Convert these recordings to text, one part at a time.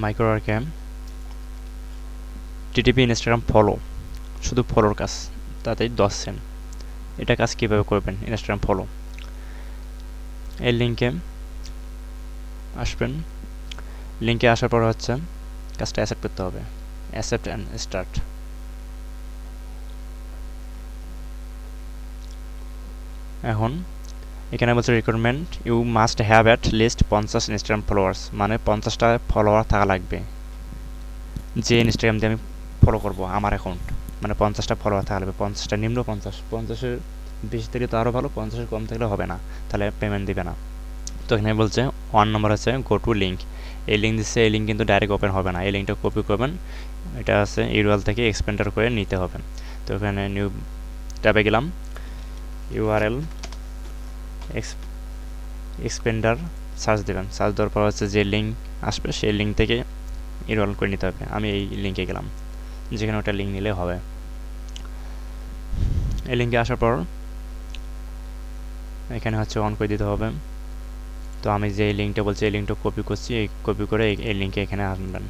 মাইক্রোওয়ার্কে TTP Instagram follow, শুধু ফলোর কাজ, তাতেই 10 সেন্ট। এটা কাজ কীভাবে করবেন? ইনস্টাগ্রাম ফলো, এই লিঙ্কে আসবেন। লিঙ্কে আসার পর হচ্ছে কাজটা অ্যাকসেপ্ট করতে হবে। Accept and start. এখন এখানে বলছে requirement you must have at least 50 Instagram followers, মানে 50টা ফলোয়ার থাকা লাগবে। যে ইনস্টাগ্রাম দিয়ে আমি ফলো করবো আমার অ্যাকাউন্ট, মানে 50টা ফলোয়ার থাকা লাগবে। 50টা নিম্ন 50-50-এর বেশি থেকে তো আরও ভালো, 50-এর কম থাকলে হবে না, তাহলে পেমেন্ট দিবে না। তো এখানে বলছে 1 নম্বর আছে গো টু লিঙ্ক। এই লিঙ্ক দিচ্ছে, এই লিঙ্ক কিন্তু ডাইরেক্ট ওপেন হবে না, এই লিঙ্কটা কপি করবেন। এটা আছে ইউআরএল থেকে এক্সপেন্ডার করে নিতে হবে। তো এখানে নিউ ট্যাবে গেলাম, ইউআরএল এক্সপেন্ডার সার্চ দেবেন। সার্চ দেওয়ার পর হচ্ছে যে লিঙ্ক আসবে সেই লিঙ্ক থেকে ইউআরএল করে নিতে হবে। আমি এই লিঙ্কে গেলাম, যেখানে ওটা লিঙ্ক নিলে হবে। এই লিঙ্কে আসার পর এখানে হচ্ছে অন করে দিতে হবে। তো আমি যে লিঙ্কটা বলছি এই লিঙ্কটা কপি করছি, এই কপি করে এই লিঙ্কে এখানে আনবেন।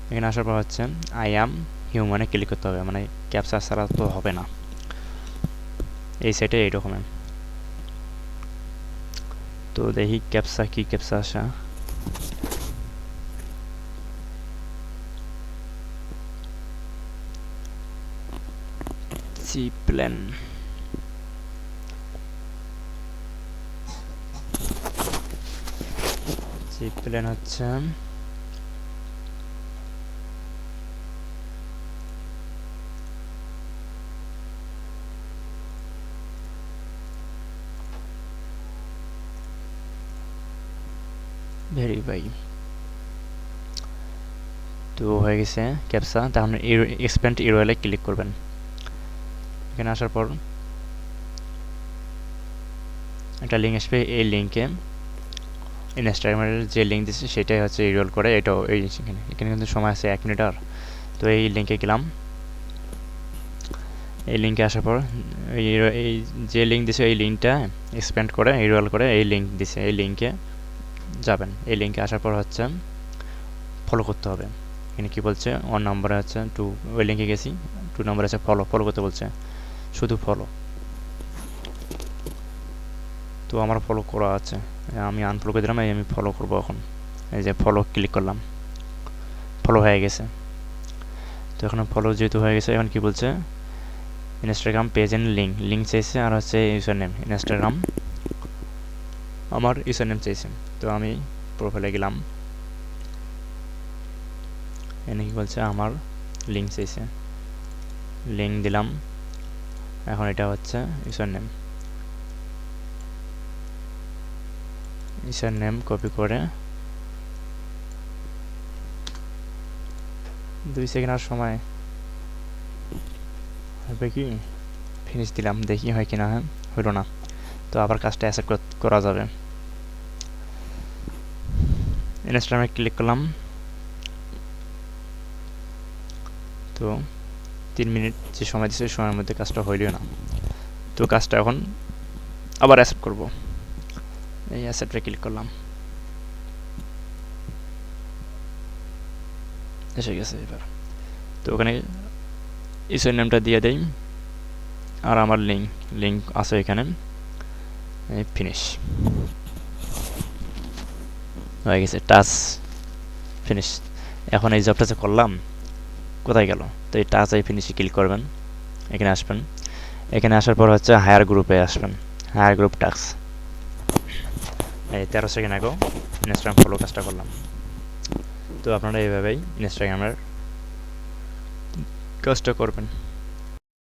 এখানে আসার পর হচ্ছে আই অ্যাম হিউম্যানে ক্লিক করতে হবে, মানে ক্যাপচা ছাড়া তো হবে না। এই সাইটে এইরকমের। তো দেখি ক্যাপচা কি ক্যাপচা আসা। সি প্ল্যান, সি প্ল্যান হচ্ছে ভেরিফাই। তো হয়ে গেছে ক্যাপচা। তখন এক্সপেন্ড ইউআরএল এ ক্লিক করবেন। এখানে আসার পর একটা লিঙ্ক আসবে, এই লিঙ্কে ইনস্টাগ্রামের যে লিঙ্ক দিচ্ছে সেটাই হচ্ছে ইউআরএল করে। এটাও এই এখানে কিন্তু সময় আছে 1 মিনিট আর। তো এই লিঙ্কে গেলাম। এই লিঙ্কে আসার পর এই যে লিঙ্ক দিছে এই লিঙ্কটা এক্সপেন্ড করে ইউআরএল করে এই লিঙ্ক দিছে, এই লিঙ্কে যাবেন। এই লিঙ্কে আসার পর হচ্ছে ফলো করতে হবে। এখানে কি বলছে 1 নম্বরে আছে টু, ওই লিঙ্কে গেছি। 2 নম্বরে আছে ফলো, ফলো করতে বলছে, শুধু ফলো। তো আমার ফলো করা আছে, আমি আনফলো করে দিলাম। আমি ফলো করবো এখন। এই যে ফলো ক্লিক করলাম, ফলো হয়ে গেছে। তো এখন ফলো যেহেতু হয়ে গেছে, এখন কি বলছে ইনস্টাগ্রাম পেজ এন্ড লিঙ্ক চাইছে, আর হচ্ছে ইউজার নেম ইনস্টাগ্রাম, আমার ইউজার নেম চাইছে। তো আমি প্রোফাইলে গেলাম, এনে কি বলছে আমার লিঙ্ক চাইছে, লিঙ্ক দিলাম। এখন এটা হচ্ছে ইউজার নেম কপি করে 2 সেকেন্ড আর সময় হবে কি, ফিনিশ দিলাম। দেখি হয় কিনা। হ্যাঁ, হইল না। তো আবার কাজটা অ্যাকসেপ্ট করা যাবে। ইনস্টাগ্রামে ক্লিক করলাম। তো 3 মিনিট যে সময় দিচ্ছে, সময়ের মধ্যে কাজটা হইলই না। তো কাজটা এখন আবার অ্যাকসেপ্ট করব। এই অ্যাকসেপ্টে ক্লিক করলাম, এসে গেছে এবার। তো ওখানে ইউজার নেমটা দিয়ে দেই, আর আমার লিঙ্ক আছে এখানে। ফিনিশ হয়ে গেছে, টাচ ফিনিশ। এখন এই জবটা যে করলাম কোথায় গেল? তো এই টাচ এই ফিনিশে ক্লিক করবেন, এখানে আসবেন। এখানে আসার পর হচ্ছে হায়ার গ্রুপে আসবেন, হায়ার গ্রুপ টাস্ক। এই 13 সেকেন্ড আগেও ইনস্টাগ্রাম ফলো কাজটা করলাম। তো আপনারা এইভাবেই ইনস্টাগ্রামের কাজটা করবেন।